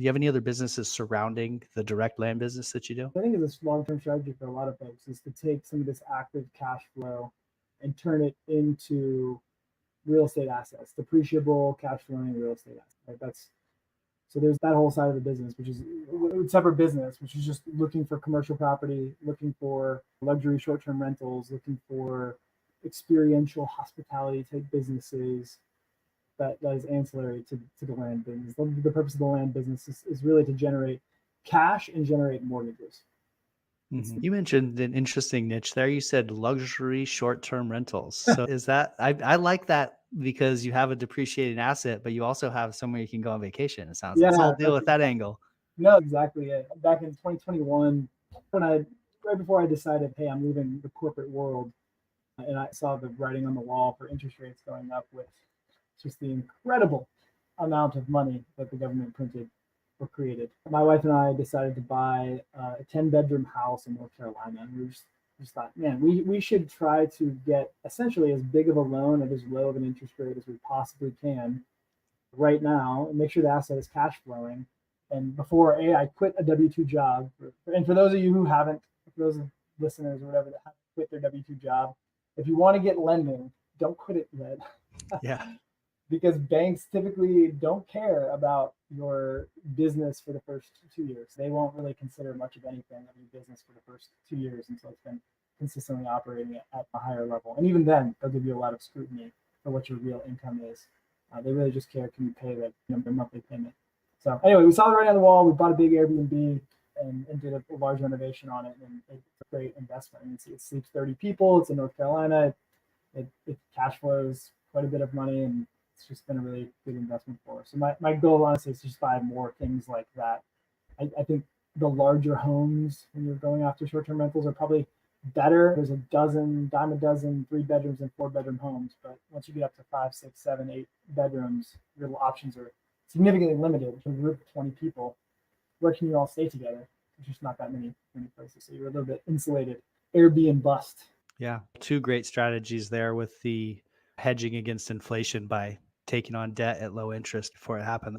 Do you have any other businesses surrounding the direct land business that you do? I think it's a long-term strategy for a lot of folks is to take some of this active cash flow and turn it into real estate assets, depreciable cash flowing real estate assets. Right? That's so there's that whole side of the business, which is a separate business, which is just looking for commercial property, looking for luxury short-term rentals, looking for experiential hospitality type businesses that is ancillary to the land business. The purpose of the land business is really to generate cash and generate mortgages. You mentioned an interesting niche there. You said luxury short-term rentals. So is that, I like that because you have a depreciating asset, but you also have somewhere you can go on vacation. It sounds like. So Yeah, I'll deal with that angle. no, exactly it. Back in 2021, when right before I decided, hey, I'm leaving the corporate world, and I saw the writing on the wall for interest rates going up with just the incredible amount of money that the government printed or created. My wife and I decided to buy a 10-bedroom house in North Carolina, and we just thought, man, we should try to get essentially as big of a loan at as low of an interest rate as we possibly can right now, and make sure the asset is cash flowing. And before I quit a W-2 job, and for those of you who haven't, for those listeners or whatever that haven't quit their W-2 job, if you want to get lending, don't quit it yet. Yeah. Because banks typically don't care about your business for the first 2 years. They won't really consider much of anything of your business for the first 2 years until it's been consistently operating at a higher level. And even then, they'll give you a lot of scrutiny for what your real income is. They really just care, can you pay their monthly payment? So anyway, we saw the writing on the wall. We bought a big Airbnb and did a large renovation on it. And it's a great investment. I mean, it sleeps 30 people. It's in North Carolina. It cash flows quite a bit of money, and it's just been a really good investment for us. So my goal, honestly, is to just buy more things like that. I think the larger homes when you're going after short-term rentals are probably better. There's a dime a dozen 3-bedrooms and 4-bedroom homes, but once you get up to 5, 6, 7, 8 bedrooms, your options are significantly limited. If you're a group of 20 people, where can you all stay together? There's just not that many places, so you're a little bit insulated. Airbnb bust. Yeah. 2 great strategies there with the hedging against inflation by taking on debt at low interest before it happens.